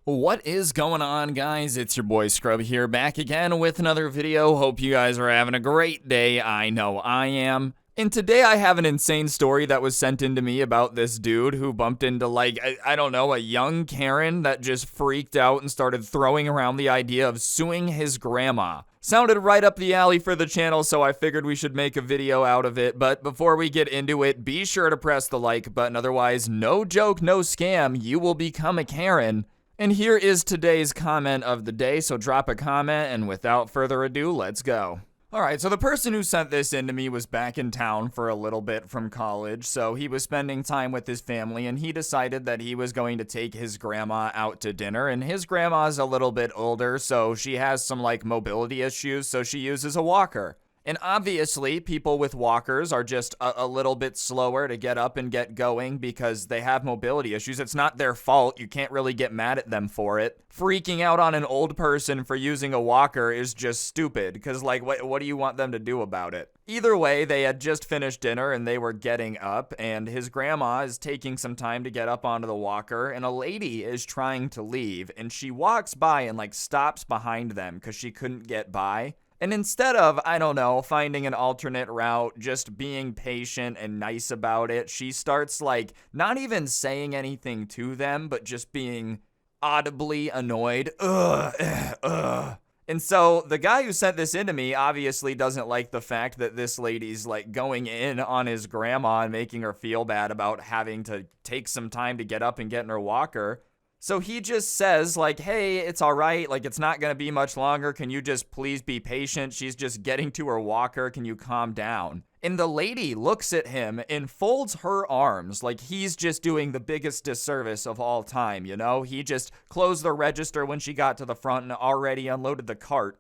What is going on, guys? It's your boy Scrub here, back again with another video. Hope you guys are having a great day. I know I am. And today I have an insane story that was sent in to me about this dude who bumped into, I don't know, a young Karen that just freaked out and started throwing around the idea of suing his grandma. Sounded right up the alley for the channel, so I figured we should make a video out of it. But before we get into it, be sure to press the like button. Otherwise, no joke, no scam, you will become a Karen. And here is today's comment of the day, so drop a comment, and without further ado, let's go. Alright, so the person who sent this in to me was back in town for a little bit from college, so he was spending time with his family, and he decided that he was going to take his grandma out to dinner, and his grandma's a little bit older, so she has some, mobility issues, so she uses a walker. And obviously, people with walkers are just a little bit slower to get up and get going because they have mobility issues. It's not their fault. You can't really get mad at them for it. Freaking out on an old person for using a walker is just stupid because, what do you want them to do about it? Either way, they had just finished dinner and they were getting up, and his grandma is taking some time to get up onto the walker, and a lady is trying to leave, and she walks by and, stops behind them because she couldn't get by. And instead of, I don't know, finding an alternate route, just being patient and nice about it, she starts, not even saying anything to them, but just being audibly annoyed. Ugh. And so the guy who sent this in to me obviously doesn't like the fact that this lady's, going in on his grandma and making her feel bad about having to take some time to get up and get in her walker. So he just says, hey, it's all right. It's not going to be much longer. Can you just please be patient? She's just getting to her walker. Can you calm down? And the lady looks at him and folds her arms like he's just doing the biggest disservice of all time, you know? He just closed the register when she got to the front and already unloaded the cart.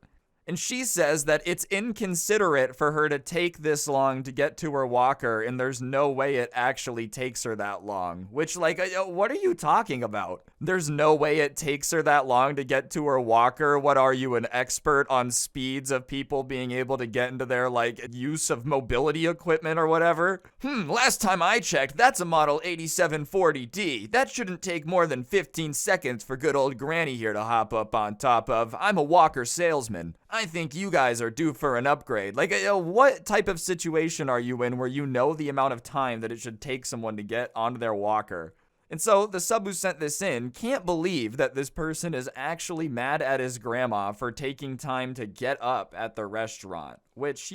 And she says that it's inconsiderate for her to take this long to get to her walker, and there's no way it actually takes her that long. Which, what are you talking about? There's no way it takes her that long to get to her walker? What are you, an expert on speeds of people being able to get into their, use of mobility equipment or whatever? Last time I checked, that's a model 8740D. That shouldn't take more than 15 seconds for good old Granny here to hop up on top of. I'm a walker salesman. I think you guys are due for an upgrade. What type of situation are you in where you know the amount of time that it should take someone to get onto their walker? And so the sub who sent this in can't believe that this person is actually mad at his grandma for taking time to get up at the restaurant, which,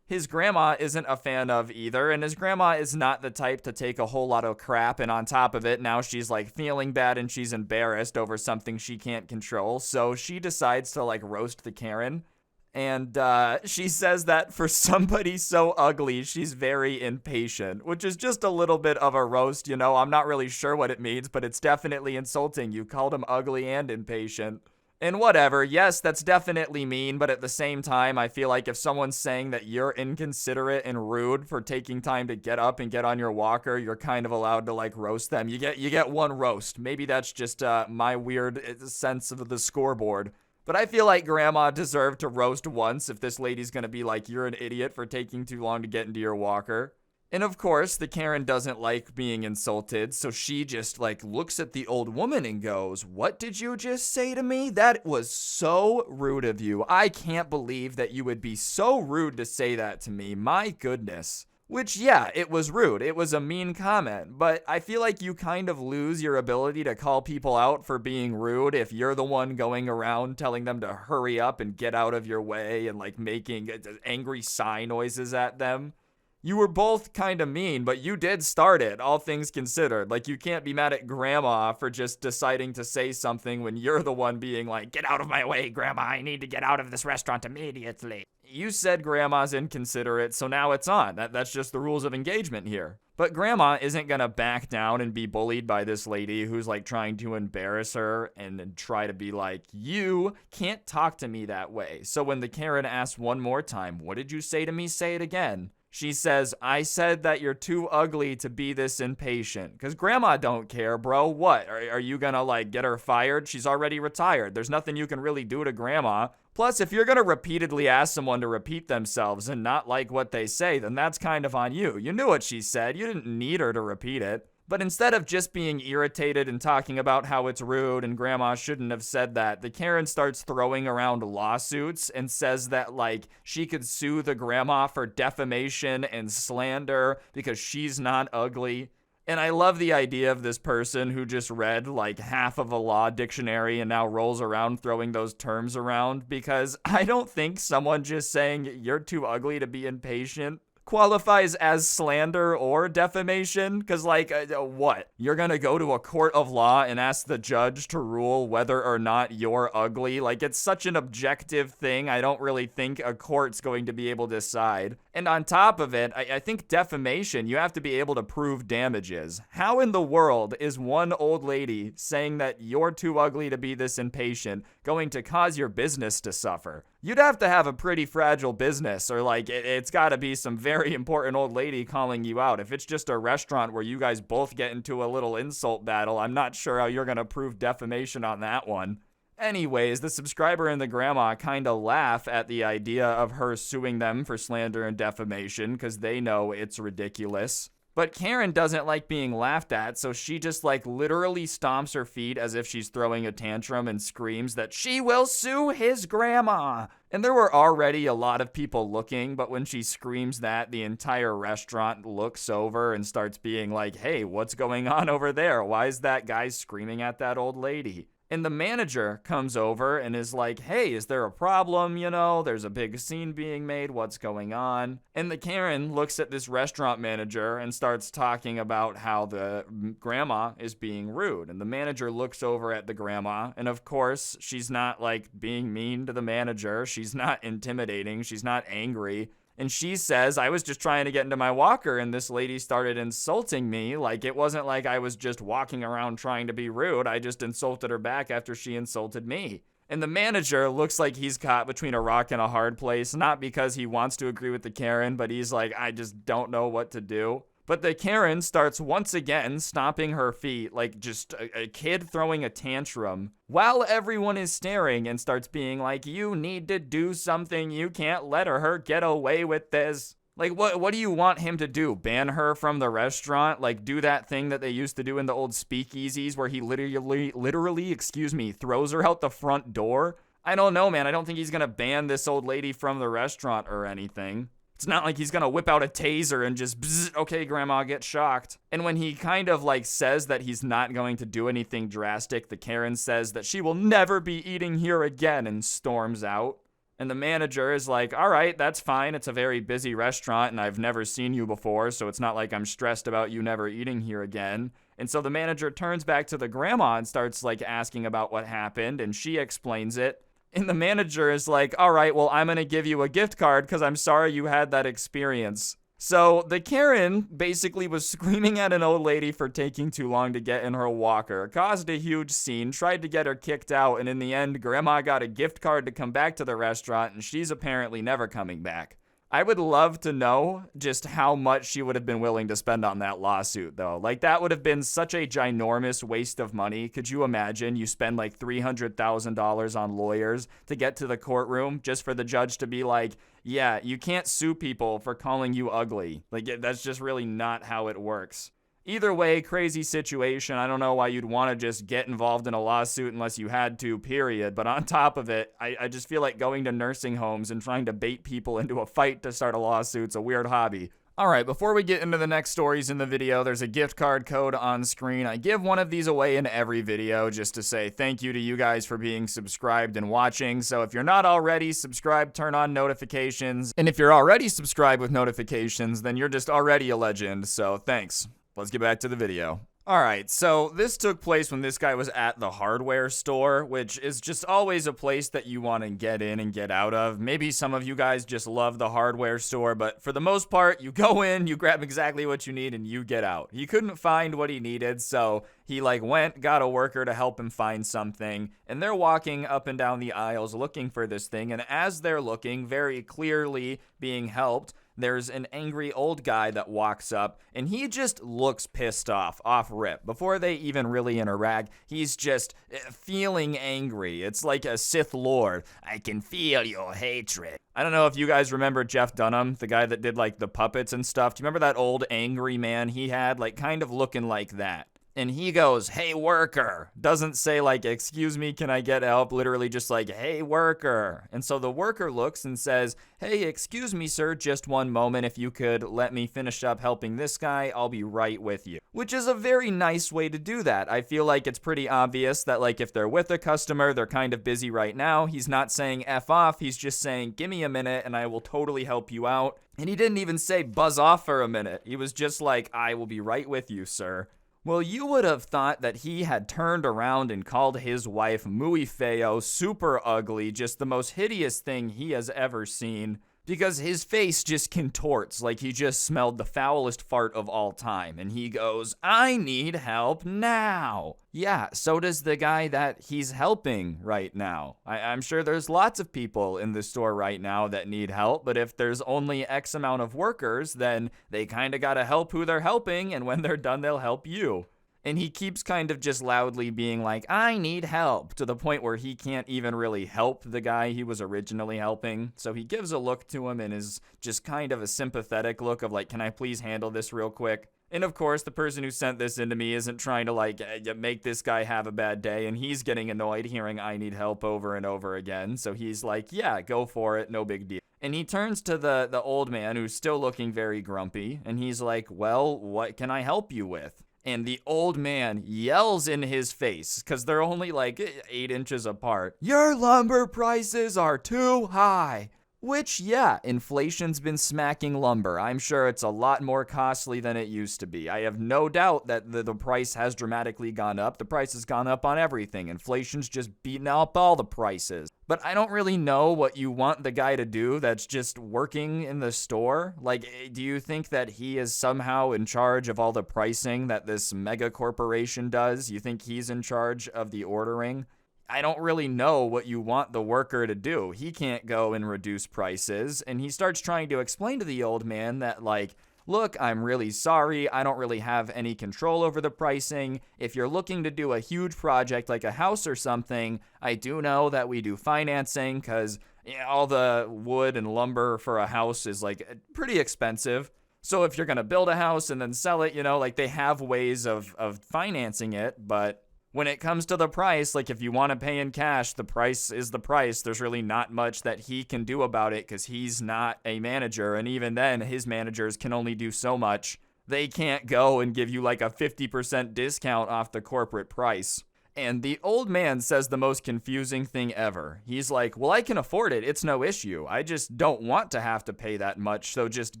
his grandma isn't a fan of either, and his grandma is not the type to take a whole lot of crap, and on top of it, now she's, feeling bad and she's embarrassed over something she can't control, so she decides to, roast the Karen, and, she says that for somebody so ugly, she's very impatient, which is just a little bit of a roast, I'm not really sure what it means, but it's definitely insulting. You called him ugly and impatient. And whatever, yes, that's definitely mean, but at the same time, I feel like if someone's saying that you're inconsiderate and rude for taking time to get up and get on your walker, you're kind of allowed to, roast them. You get one roast. Maybe that's just my weird sense of the scoreboard. But I feel like Grandma deserved to roast once if this lady's gonna be like, you're an idiot for taking too long to get into your walker. And of course, the Karen doesn't like being insulted, so she just, looks at the old woman and goes, "What did you just say to me? That was so rude of you. I can't believe that you would be so rude to say that to me. My goodness." Which, yeah, it was rude. It was a mean comment, but I feel like you kind of lose your ability to call people out for being rude if you're the one going around telling them to hurry up and get out of your way and, making angry sigh noises at them. You were both kind of mean, but you did start it, all things considered. You can't be mad at Grandma for just deciding to say something when you're the one being like, "Get out of my way, Grandma, I need to get out of this restaurant immediately." You said Grandma's inconsiderate, so now it's on. That's just the rules of engagement here. But Grandma isn't gonna back down and be bullied by this lady who's, trying to embarrass her and try to be like, "You can't talk to me that way." So when the Karen asks one more time, "What did you say to me? Say it again." She says, "I said that you're too ugly to be this impatient." Because Grandma don't care, bro. What? Are you gonna, get her fired? She's already retired. There's nothing you can really do to Grandma. Plus, if you're gonna repeatedly ask someone to repeat themselves and not like what they say, then that's kind of on you. You knew what she said. You didn't need her to repeat it. But instead of just being irritated and talking about how it's rude and grandma shouldn't have said that, the Karen starts throwing around lawsuits and says that, like, she could sue the grandma for defamation and slander because she's not ugly. And I love the idea of this person who just read like half of a law dictionary and now rolls around throwing those terms around, because I don't think someone just saying you're too ugly to be impatient qualifies as slander or defamation. Because, like, what? You're gonna go to a court of law and ask the judge to rule whether or not you're ugly? Like, it's such an objective thing, I don't really think a court's going to be able to decide. And on top of it, I think defamation, you have to be able to prove damages. How in the world is one old lady saying that you're too ugly to be this impatient going to cause your business to suffer? You'd have to have a pretty fragile business, or like it's got to be some very important old lady calling you out. If it's just a restaurant where you guys both get into a little insult battle, I'm not sure how you're going to prove defamation on that one. Anyways, the subscriber and the grandma kind of laugh at the idea of her suing them for slander and defamation because they know it's ridiculous. But Karen doesn't like being laughed at, so she just like literally stomps her feet as if she's throwing a tantrum and screams that she will sue his grandma. And there were already a lot of people looking, but when she screams that, the entire restaurant looks over and starts being like, hey, what's going on over there? Why is that guy screaming at that old lady? And the manager comes over and is like, hey, is there a problem? You know, there's a big scene being made. What's going on? And the Karen looks at this restaurant manager and starts talking about how the grandma is being rude. And the manager looks over at the grandma. And of course, she's not like being mean to the manager. She's not intimidating. She's not angry. And she says, I was just trying to get into my walker and this lady started insulting me. Like, it wasn't like I was just walking around trying to be rude. I just insulted her back after she insulted me. And the manager looks like he's caught between a rock and a hard place, not because he wants to agree with the Karen, but he's like, I just don't know what to do. But the Karen starts once again stomping her feet like just a kid throwing a tantrum while everyone is staring, and starts being like, you need to do something. You can't let her get away with this. Like, what do you want him to do? Ban her from the restaurant? Like, do that thing that they used to do in the old speakeasies where he literally, throws her out the front door? I don't know, man. I don't think he's gonna ban this old lady from the restaurant or anything. It's not like he's gonna whip out a taser and just, bzz, okay, grandma, get shocked. And when he kind of like says that he's not going to do anything drastic, the Karen says that she will never be eating here again and storms out. And the manager is like, all right, that's fine. It's a very busy restaurant and I've never seen you before, so it's not like I'm stressed about you never eating here again. And so the manager turns back to the grandma and starts like asking about what happened, and she explains it. And the manager is like, all right, well, I'm going to give you a gift card because I'm sorry you had that experience. So the Karen basically was screaming at an old lady for taking too long to get in her walker, caused a huge scene, tried to get her kicked out, and in the end, grandma got a gift card to come back to the restaurant, and she's apparently never coming back. I would love to know just how much she would have been willing to spend on that lawsuit, though. Like, that would have been such a ginormous waste of money. Could you imagine you spend like $300,000 on lawyers to get to the courtroom just for the judge to be like, yeah, you can't sue people for calling you ugly. Like, that's just really not how it works. Either way, crazy situation. I don't know why you'd want to just get involved in a lawsuit unless you had to, period. But on top of it, I just feel like going to nursing homes and trying to bait people into a fight to start a lawsuit's a weird hobby. Alright, before we get into the next stories in the video, there's a gift card code on screen. I give one of these away in every video just to say thank you to you guys for being subscribed and watching. So if you're not already subscribed, turn on notifications. And if you're already subscribed with notifications, then you're just already a legend. So thanks. Let's get back to the video. Alright, so this took place when this guy was at the hardware store, which is just always a place that you want to get in and get out of. Maybe some of you guys just love the hardware store, but for the most part, you go in, you grab exactly what you need, and you get out. He couldn't find what he needed, so he got a worker to help him find something, and they're walking up and down the aisles looking for this thing, and as they're looking, very clearly being helped, there's an angry old guy that walks up, and he just looks pissed off rip. Before they even really interact, he's just feeling angry. It's like a Sith Lord. I can feel your hatred. I don't know if you guys remember Jeff Dunham, the guy that did like the puppets and stuff. Do you remember that old angry man he had, like kind of looking like that? And he goes, hey, worker. Doesn't say like, excuse me, can I get help? Literally just like, hey, worker. And so the worker looks and says, hey, excuse me, sir, just one moment. If you could let me finish up helping this guy, I'll be right with you. Which is a very nice way to do that. I feel like it's pretty obvious that like if they're with a customer, they're kind of busy right now. He's not saying F off. He's just saying, give me a minute and I will totally help you out. And he didn't even say buzz off for a minute. He was just like, I will be right with you, sir. Well, you would have thought that he had turned around and called his wife muy feo, super ugly, just the most hideous thing he has ever seen, because his face just contorts like he just smelled the foulest fart of all time, and he goes, I need help now. Yeah, so does the guy that he's helping right now. I'm sure there's lots of people in the store right now that need help, but if there's only X amount of workers, then they kind of gotta help who they're helping, and when they're done, they'll help you. And he keeps kind of just loudly being like, I need help, to the point where he can't even really help the guy he was originally helping. So he gives a look to him and is just kind of a sympathetic look of like, can I please handle this real quick? And of course, the person who sent this into me isn't trying to like make this guy have a bad day, and he's getting annoyed hearing I need help over and over again. So he's like, yeah, go for it, no big deal. And he turns to the old man who's still looking very grumpy, and he's like, well, what can I help you with? And the old man yells in his face, because they're only like 8 inches apart, your lumber prices are too high. Which, yeah, inflation's been smacking lumber. I'm sure it's a lot more costly than it used to be. I have no doubt that the price has dramatically gone up. The price has gone up on everything. Inflation's just beaten up all the prices. But I don't really know what you want the guy to do that's just working in the store. Like, do you think that he is somehow in charge of all the pricing that this mega corporation does? You think he's in charge of the ordering? I don't really know what you want the worker to do. He can't go and reduce prices. And he starts trying to explain to the old man that, like, look, I'm really sorry. I don't really have any control over the pricing. If you're looking to do a huge project like a house or something, I do know that we do financing because all the wood and lumber for a house is like pretty expensive. So if you're going to build a house and then sell it, like they have ways of financing it, but when it comes to the price, like if you want to pay in cash, the price is the price. There's really not much that he can do about it because he's not a manager. And even then, his managers can only do so much. They can't go and give you like a 50% discount off the corporate price. And the old man says the most confusing thing ever. He's like, well, I can afford it. It's no issue. I just don't want to have to pay that much. So just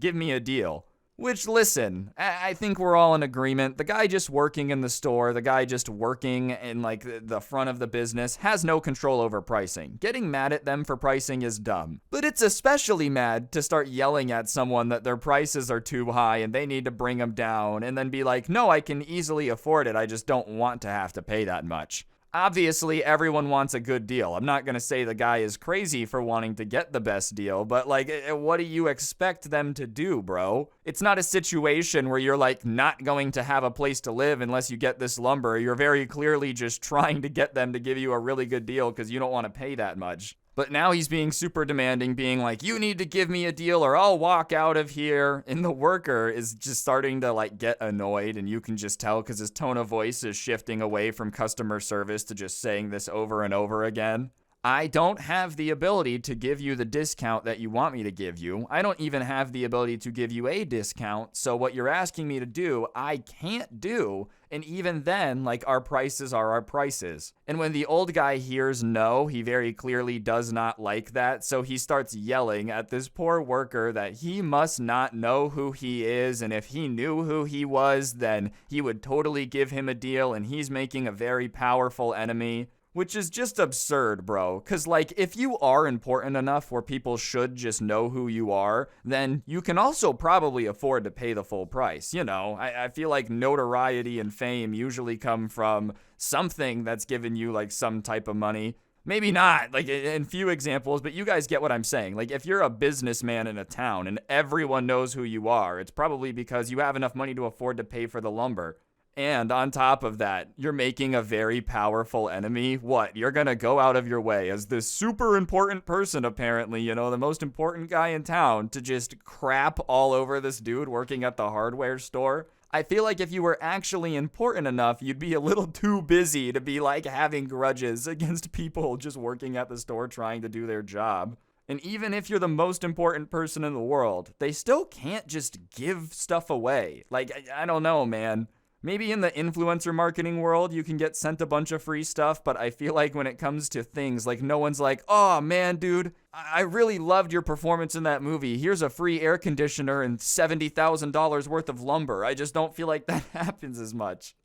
give me a deal. Which, listen, I think we're all in agreement. The guy just working in the store, the guy just working in like the front of the business has no control over pricing. Getting mad at them for pricing is dumb. But it's especially mad to start yelling at someone that their prices are too high and they need to bring them down and then be like, no, I can easily afford it. I just don't want to have to pay that much. Obviously, everyone wants a good deal. I'm not going to say the guy is crazy for wanting to get the best deal, but like, what do you expect them to do, bro? It's not a situation where you're like not going to have a place to live unless you get this lumber. You're very clearly just trying to get them to give you a really good deal because you don't want to pay that much. But now he's being super demanding, being like, you need to give me a deal or I'll walk out of here. And the worker is just starting to like get annoyed, and you can just tell because his tone of voice is shifting away from customer service to just saying this over and over again. I don't have the ability to give you the discount that you want me to give you. I don't even have the ability to give you a discount. So what you're asking me to do, I can't do. And even then, like, our prices are our prices. And when the old guy hears no, he very clearly does not like that. So he starts yelling at this poor worker that he must not know who he is. And if he knew who he was, then he would totally give him a deal. And he's making a very powerful enemy. Which is just absurd, bro. Because, like, if you are important enough where people should just know who you are, then you can also probably afford to pay the full price. I feel like notoriety and fame usually come from something that's given you, like, some type of money. Maybe not, like in few examples, but you guys get what I'm saying. Like if you're a businessman in a town and everyone knows who you are, it's probably because you have enough money to afford to pay for the lumber. And on top of that, you're making a very powerful enemy. What? You're gonna go out of your way as this super important person, apparently, the most important guy in town, to just crap all over this dude working at the hardware store? I feel like if you were actually important enough, you'd be a little too busy to be like having grudges against people just working at the store trying to do their job. And even if you're the most important person in the world, they still can't just give stuff away. Like, I don't know, man. Maybe in the influencer marketing world, you can get sent a bunch of free stuff, but I feel like when it comes to things, like no one's like, oh man, dude, I really loved your performance in that movie. Here's a free air conditioner and $70,000 worth of lumber. I just don't feel like that happens as much.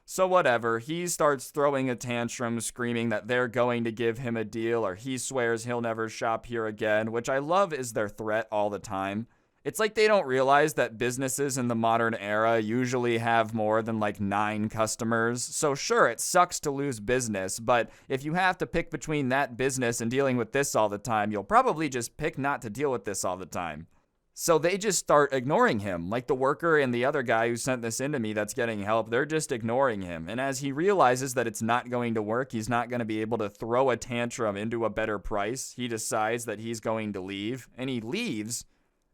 So whatever, he starts throwing a tantrum, screaming that they're going to give him a deal, or he swears he'll never shop here again, which I love is their threat all the time. It's like they don't realize that businesses in the modern era usually have more than like 9 customers. So sure, it sucks to lose business, but if you have to pick between that business and dealing with this all the time, you'll probably just pick not to deal with this all the time. So they just start ignoring him, like the worker and the other guy who sent this into me that's getting help, they're just ignoring him. And as he realizes that it's not going to work, he's not going to be able to throw a tantrum into a better price, he decides that he's going to leave, and he leaves.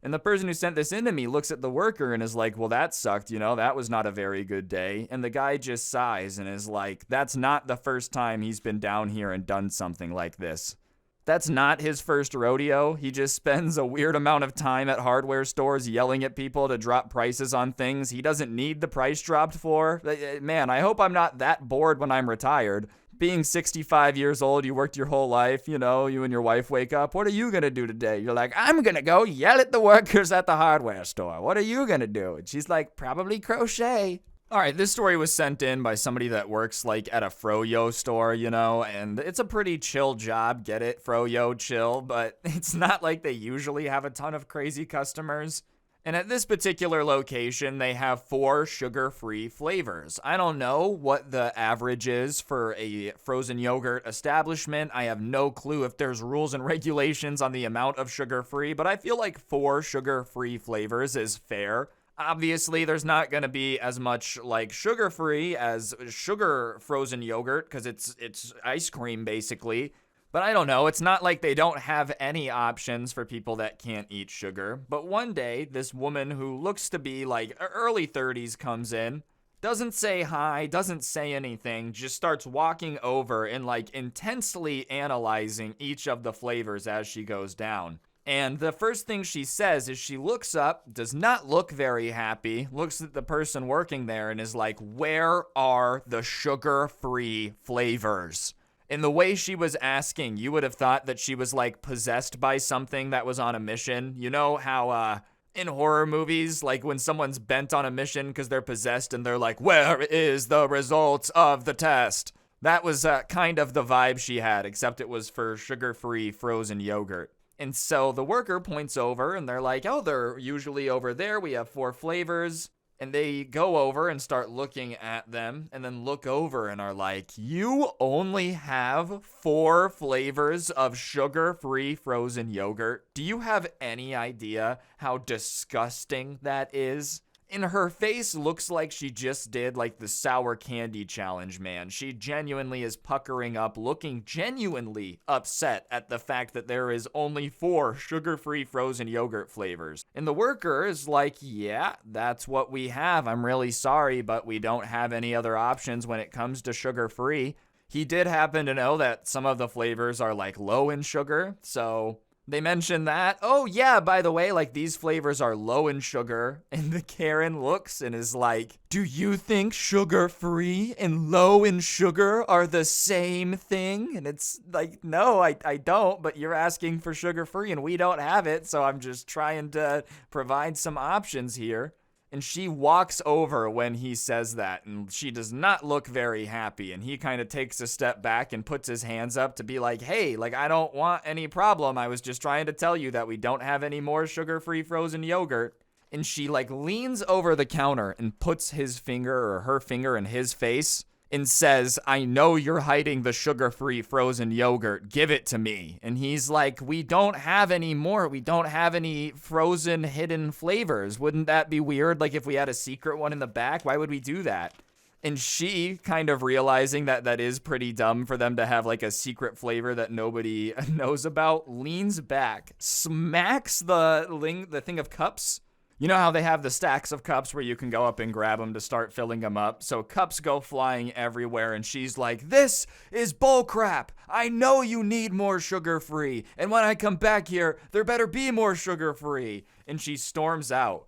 And the person who sent this into me looks at the worker and is like, well, that sucked, that was not a very good day. And the guy just sighs and is like, that's not the first time he's been down here and done something like this. That's not his first rodeo. He just spends a weird amount of time at hardware stores yelling at people to drop prices on things he doesn't need the price dropped for. Man, I hope I'm not that bored when I'm retired. Being 65 years old, you worked your whole life, you and your wife wake up. What are you going to do today? You're like, I'm going to go yell at the workers at the hardware store. What are you going to do? And she's like, probably crochet. All right, this story was sent in by somebody that works like at a froyo store, and it's a pretty chill job. Get it? Froyo, chill. But it's not like they usually have a ton of crazy customers. And at this particular location, they have 4 sugar-free flavors. I don't know what the average is for a frozen yogurt establishment. I have no clue if there's rules and regulations on the amount of sugar-free, but I feel like 4 sugar-free flavors is fair. Obviously, there's not going to be as much like sugar-free as sugar frozen yogurt because it's ice cream basically. But I don't know, it's not like they don't have any options for people that can't eat sugar. But one day, this woman who looks to be like early 30s comes in, doesn't say hi, doesn't say anything, just starts walking over and like intensely analyzing each of the flavors as she goes down. And the first thing she says is she looks up, does not look very happy, looks at the person working there and is like, where are the sugar-free flavors? In the way she was asking, you would have thought that she was like possessed by something that was on a mission. You know how in horror movies, like when someone's bent on a mission because they're possessed and they're like, where is the results of the test? That was kind of the vibe she had, except it was for sugar-free frozen yogurt. And so the worker points over and they're like, oh, they're usually over there. We have 4 flavors. And they go over and start looking at them and then look over and are like, you only have 4 flavors of sugar-free frozen yogurt? Do you have any idea how disgusting that is? And her face looks like she just did like the sour candy challenge, man. She genuinely is puckering up, looking genuinely upset at the fact that there is only 4 sugar-free frozen yogurt flavors. And the worker is like, yeah, that's what we have. I'm really sorry, but we don't have any other options when it comes to sugar-free. He did happen to know that some of the flavors are like low in sugar, so they mentioned that. Oh, yeah, by the way, like these flavors are low in sugar. And the Karen looks and is like, do you think sugar-free and low in sugar are the same thing? And it's like, no, I don't, but you're asking for sugar-free and we don't have it. So I'm just trying to provide some options here. And she walks over when he says that, and she does not look very happy. And he kind of takes a step back and puts his hands up to be like, hey, like, I don't want any problem. I was just trying to tell you that we don't have any more sugar-free frozen yogurt. And she, like, leans over the counter and puts his finger or her finger in his face and says, "I know you're hiding the sugar-free frozen yogurt. Give it to me." And he's like, "We don't have any more. We don't have any frozen hidden flavors. Wouldn't that be weird? Like if we had a secret one in the back, why would we do that?" And she, kind of realizing that that is pretty dumb for them to have like a secret flavor that nobody knows about, leans back, smacks the thing of cups. You know how they have the stacks of cups where you can go up and grab them to start filling them up? So cups go flying everywhere, and she's like, "This is bullcrap. I know you need more sugar-free, and when I come back here, there better be more sugar-free." And she storms out.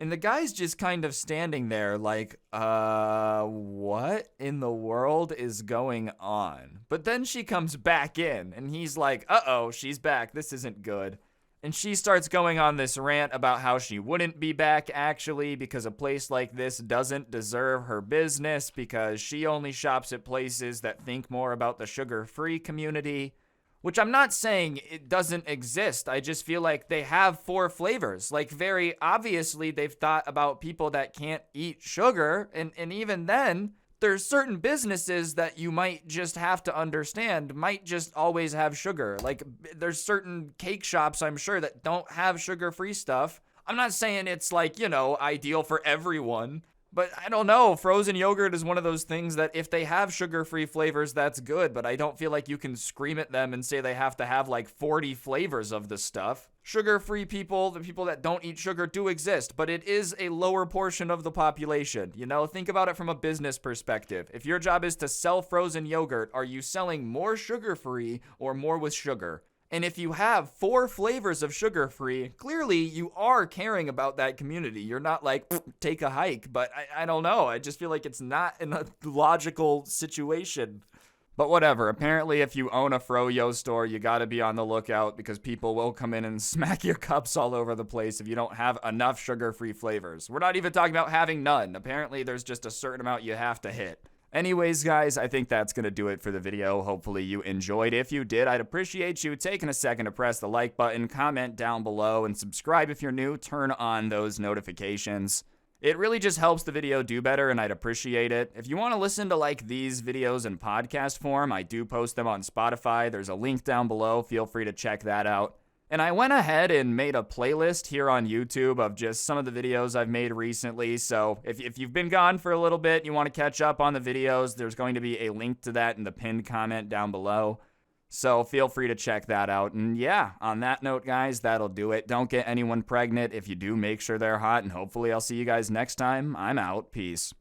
And the guy's just kind of standing there like, what in the world is going on? But then she comes back in, and he's like, uh-oh, she's back. This isn't good. And she starts going on this rant about how she wouldn't be back actually because a place like this doesn't deserve her business because she only shops at places that think more about the sugar-free community. Which I'm not saying it doesn't exist. I just feel like they have 4 flavors. Like very obviously they've thought about people that can't eat sugar. And even then, there's certain businesses that you might just have to understand might just always have sugar. Like there's certain cake shops, I'm sure, that don't have sugar-free stuff. I'm not saying it's like, ideal for everyone. But I don't know, frozen yogurt is one of those things that if they have sugar-free flavors, that's good, but I don't feel like you can scream at them and say they have to have like 40 flavors of the stuff. Sugar-free people, the people that don't eat sugar, do exist, but it is a lower portion of the population. Think about it from a business perspective. If your job is to sell frozen yogurt, are you selling more sugar-free or more with sugar? And if you have 4 flavors of sugar-free, clearly you are caring about that community. You're not like, take a hike, but I don't know. I just feel like it's not in a logical situation. But whatever, apparently if you own a Froyo store, you gotta be on the lookout because people will come in and smack your cups all over the place if you don't have enough sugar-free flavors. We're not even talking about having none. Apparently there's just a certain amount you have to hit. Anyways, guys, I think that's going to do it for the video. Hopefully you enjoyed. If you did, I'd appreciate you taking a second to press the like button, comment down below, and subscribe if you're new. Turn on those notifications. It really just helps the video do better, and I'd appreciate it. If you want to listen to like these videos in podcast form, I do post them on Spotify. There's a link down below. Feel free to check that out. And I went ahead and made a playlist here on YouTube of just some of the videos I've made recently. So if you've been gone for a little bit, you want to catch up on the videos, there's going to be a link to that in the pinned comment down below. So feel free to check that out. And yeah, on that note, guys, that'll do it. Don't get anyone pregnant. If you do, make sure they're hot. And hopefully I'll see you guys next time. I'm out. Peace.